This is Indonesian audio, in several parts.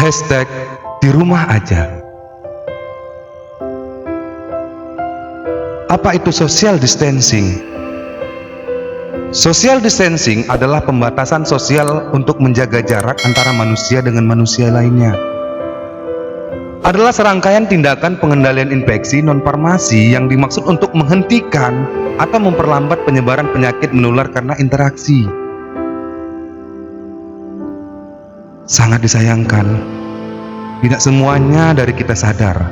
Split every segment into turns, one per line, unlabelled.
Hashtag di rumah aja. Apa itu social distancing? Social distancing adalah pembatasan sosial untuk menjaga jarak antara manusia dengan manusia lainnya. Adalah serangkaian tindakan pengendalian infeksi non-farmasi yang dimaksud untuk menghentikan atau memperlambat penyebaran penyakit menular karena interaksi. Sangat disayangkan, tidak semuanya dari kita sadar.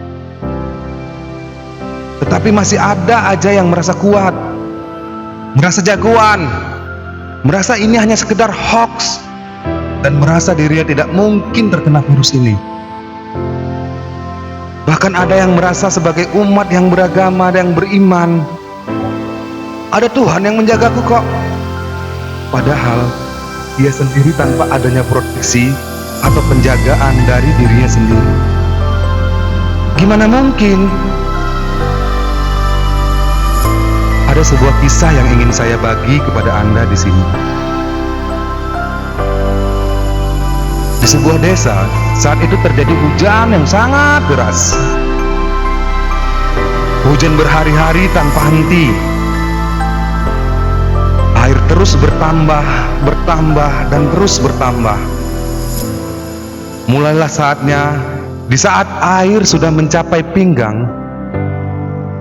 Tetapi masih ada aja yang merasa kuat, merasa jagoan, merasa ini hanya sekedar hoax, dan merasa dirinya tidak mungkin terkena virus ini. Bahkan ada yang merasa sebagai umat yang beragama dan yang beriman, ada Tuhan yang menjagaku kok. Padahal dia sendiri tanpa adanya proteksi atau penjagaan dari dirinya sendiri. Gimana mungkin? Ada sebuah kisah yang ingin saya bagi kepada Anda di sini. Di sebuah desa, saat itu terjadi hujan yang sangat deras. Hujan berhari-hari tanpa henti. Air terus bertambah, dan terus bertambah. Mulailah saatnya, di saat air sudah mencapai pinggang,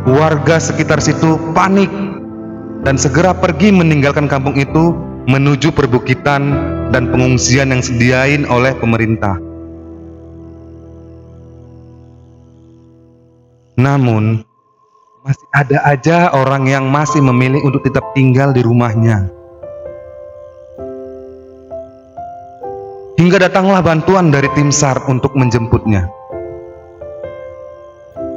warga sekitar situ panik dan segera pergi meninggalkan kampung itu menuju perbukitan dan pengungsian yang disediain oleh pemerintah. Namun, masih ada aja orang yang masih memilih untuk tetap tinggal di rumahnya. Hingga datanglah bantuan dari tim SAR untuk menjemputnya.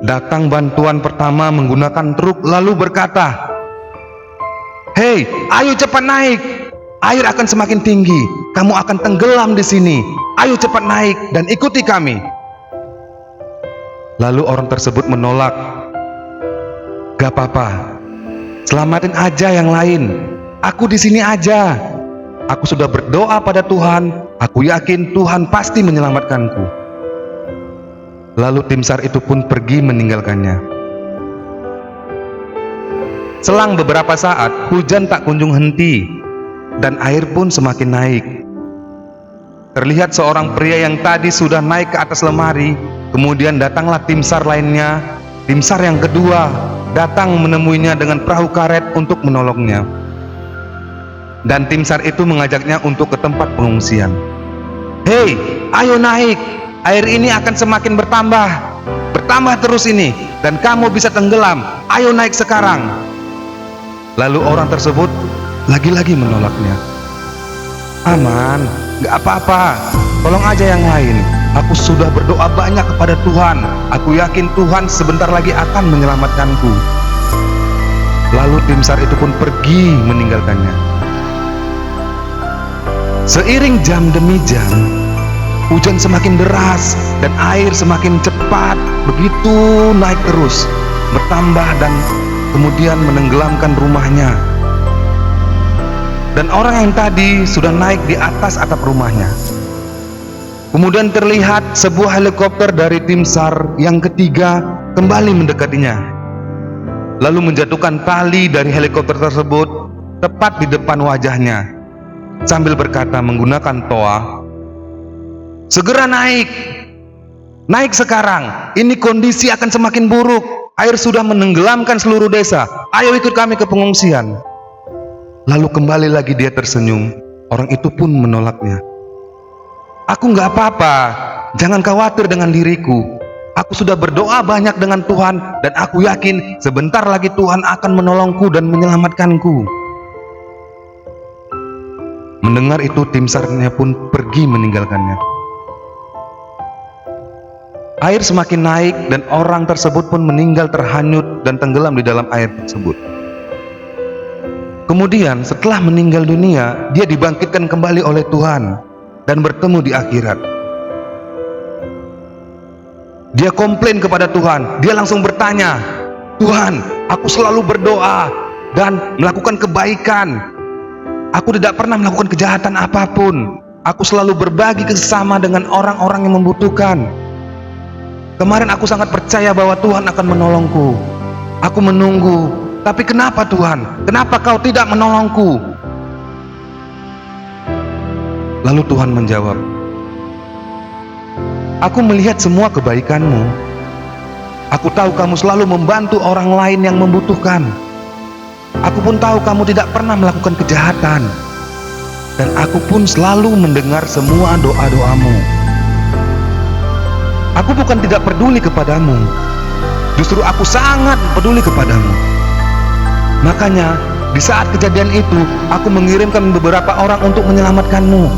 Datang bantuan pertama menggunakan truk lalu berkata, "Hei, ayo cepat naik. Air akan semakin tinggi. Kamu akan tenggelam di sini. Ayo cepat naik dan ikuti kami." Lalu orang tersebut menolak. "Gak apa-apa. Selamatin aja yang lain. Aku di sini aja. Aku sudah berdoa pada Tuhan. Aku yakin Tuhan pasti menyelamatkanku." Lalu tim SAR itu pun pergi meninggalkannya. Selang beberapa saat, hujan tak kunjung henti dan air pun semakin naik. Terlihat seorang pria yang tadi sudah naik ke atas lemari. Kemudian datanglah tim SAR lainnya. Tim SAR yang kedua datang menemuinya dengan perahu karet untuk menolongnya. Dan tim SAR itu mengajaknya untuk ke tempat pengungsian. "Hei, ayo naik. Air ini akan semakin bertambah. Bertambah terus ini, dan kamu bisa tenggelam. Ayo naik sekarang." Lalu orang tersebut lagi-lagi menolaknya. "Aman, gak apa-apa. Tolong aja yang lain. Aku sudah berdoa banyak kepada Tuhan. Aku yakin Tuhan sebentar lagi akan menyelamatkanku." Lalu tim SAR itu pun pergi meninggalkannya. Seiring jam demi jam, hujan semakin deras dan air semakin cepat begitu naik terus, bertambah dan kemudian menenggelamkan rumahnya. Dan orang yang tadi sudah naik di atas atap rumahnya. Kemudian terlihat sebuah helikopter dari tim SAR yang ketiga kembali mendekatinya, lalu menjatuhkan tali dari helikopter tersebut tepat di depan wajahnya, sambil berkata menggunakan toa, "Segera naik, naik sekarang. Ini kondisi akan semakin buruk. Air sudah menenggelamkan seluruh desa. Ayo ikut kami ke pengungsian." Lalu kembali lagi dia tersenyum. Orang itu pun menolaknya. "Aku nggak apa-apa. Jangan khawatir dengan diriku. Aku sudah berdoa banyak dengan Tuhan dan aku yakin sebentar lagi Tuhan akan menolongku dan menyelamatkanku." Mendengar itu, tim SAR-nya pun pergi meninggalkannya. Air semakin naik dan orang tersebut pun meninggal terhanyut dan tenggelam di dalam air tersebut. Kemudian setelah meninggal dunia, dia dibangkitkan kembali oleh Tuhan dan bertemu di akhirat. Dia komplain kepada Tuhan. Dia langsung bertanya, "Tuhan, aku selalu berdoa dan melakukan kebaikan. Aku tidak pernah melakukan kejahatan apapun. Aku selalu berbagi sesama dengan orang-orang yang membutuhkan. Kemarin aku sangat percaya bahwa Tuhan akan menolongku. Aku menunggu, tapi kenapa Tuhan? Kenapa Kau tidak menolongku? Lalu Tuhan menjawab, aku melihat semua kebaikan-Mu. Aku tahu kamu selalu membantu orang lain yang membutuhkan. Aku pun tahu kamu tidak pernah melakukan kejahatan. Dan aku pun selalu mendengar semua doa-doamu. Aku bukan tidak peduli kepadamu, justru aku sangat peduli kepadamu. Makanya di saat kejadian itu, aku mengirimkan beberapa orang untuk menyelamatkanmu.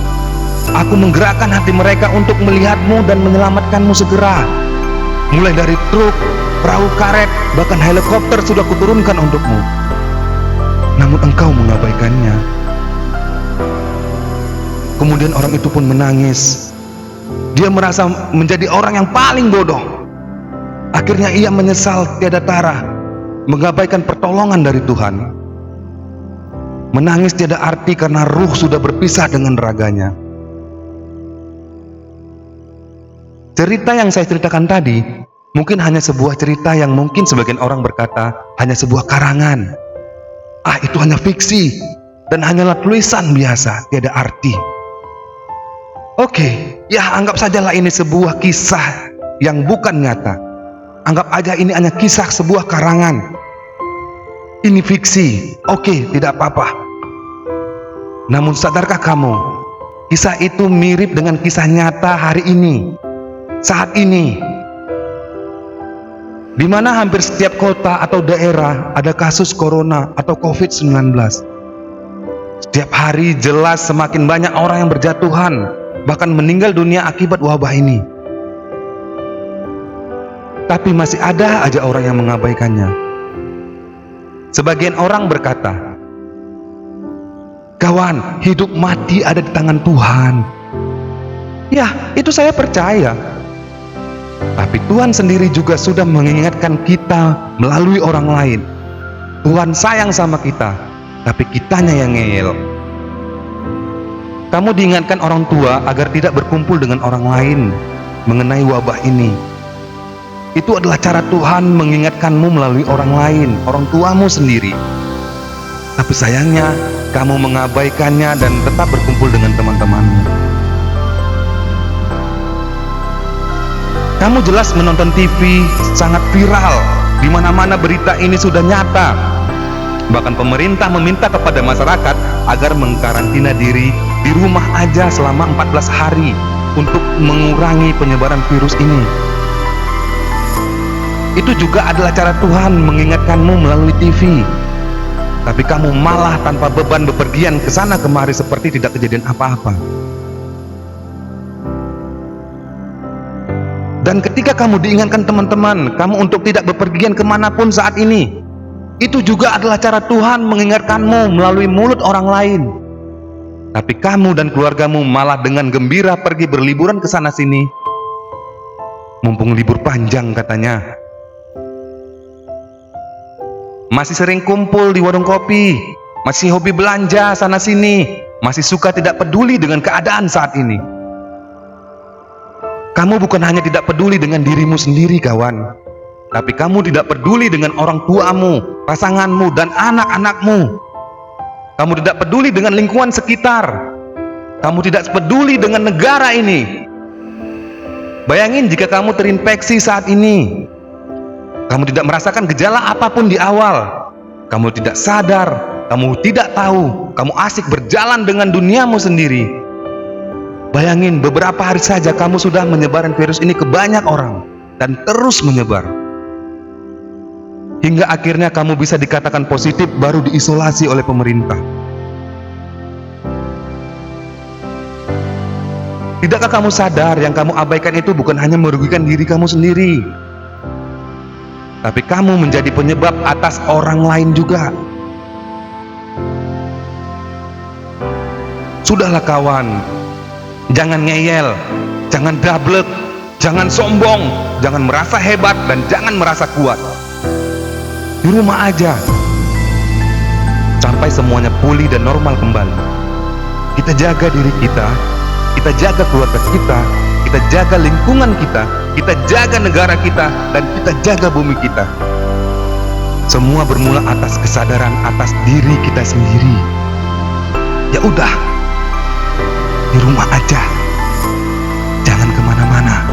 Aku menggerakkan hati mereka untuk melihatmu dan menyelamatkanmu segera. Mulai dari truk, perahu karet, bahkan helikopter sudah kuturunkan untukmu. Namun engkau mengabaikannya. Kemudian orang itu pun menangis. Dia merasa menjadi orang yang paling bodoh. Akhirnya ia menyesal tiada tara, mengabaikan pertolongan dari Tuhan. Menangis tiada arti karena ruh sudah berpisah dengan raganya. Cerita yang saya ceritakan tadi mungkin hanya sebuah cerita yang mungkin sebagian orang berkata hanya sebuah karangan. Itu hanya fiksi dan hanyalah tulisan biasa, tiada arti. Oke, ya anggap sajalah ini sebuah kisah yang bukan nyata. Anggap aja ini hanya kisah sebuah karangan. Ini fiksi, oke, tidak apa-apa. Namun sadarkah kamu, kisah itu mirip dengan kisah nyata hari ini, saat ini, di mana hampir setiap kota atau daerah ada kasus corona atau COVID-19. Setiap hari jelas semakin banyak orang yang berjatuhan, bahkan meninggal dunia akibat wabah ini. Tapi masih ada aja orang yang mengabaikannya. Sebagian orang berkata, kawan, hidup mati ada di tangan Tuhan. Ya, itu saya percaya. Tapi Tuhan sendiri juga sudah mengingatkan kita melalui orang lain. Tuhan sayang sama kita, tapi kitanya yang ngeyel. Kamu diingatkan orang tua agar tidak berkumpul dengan orang lain mengenai wabah ini. Itu adalah cara Tuhan mengingatkanmu melalui orang lain, orang tuamu sendiri. Tapi sayangnya, kamu mengabaikannya dan tetap berkumpul dengan teman-temanmu. Kamu jelas menonton TV sangat viral, di mana-mana berita ini sudah nyata. Bahkan pemerintah meminta kepada masyarakat agar mengkarantina diri di rumah aja selama 14 hari untuk mengurangi penyebaran virus ini. Itu juga adalah cara Tuhan mengingatkanmu melalui TV. Tapi kamu malah tanpa beban bepergian ke sana kemari seperti tidak kejadian apa-apa. Dan ketika kamu diingatkan teman-teman kamu untuk tidak bepergian kemanapun saat ini, itu juga adalah cara Tuhan mengingatkanmu melalui mulut orang lain. Tapi kamu dan keluargamu malah dengan gembira pergi berliburan ke sana sini. Mumpung libur panjang katanya. Masih sering kumpul di warung kopi, masih hobi belanja sana sini, masih suka tidak peduli dengan keadaan saat ini. Kamu bukan hanya tidak peduli dengan dirimu sendiri kawan, tapi kamu tidak peduli dengan orang tuamu, pasanganmu, dan anak-anakmu. Kamu tidak peduli dengan lingkungan sekitar. Kamu tidak peduli dengan negara ini. Bayangin jika kamu terinfeksi saat ini. Kamu tidak merasakan gejala apapun di awal. Kamu tidak sadar, kamu tidak tahu, kamu asik berjalan dengan duniamu sendiri. Bayangin beberapa hari saja kamu sudah menyebarkan virus ini ke banyak orang dan terus menyebar. Hingga akhirnya kamu bisa dikatakan positif baru diisolasi oleh pemerintah. Tidakkah kamu sadar yang kamu abaikan itu bukan hanya merugikan diri kamu sendiri, tapi kamu menjadi penyebab atas orang lain juga. Sudahlah kawan, jangan ngeyel, jangan dablek, jangan sombong, jangan merasa hebat, dan jangan merasa kuat. Di rumah aja sampai semuanya pulih dan normal kembali. Kita jaga diri kita, kita jaga keluarga kita jaga lingkungan kita jaga negara kita, dan kita jaga bumi kita. Semua bermula atas kesadaran atas diri kita sendiri. Ya udah, di rumah aja, jangan kemana-mana.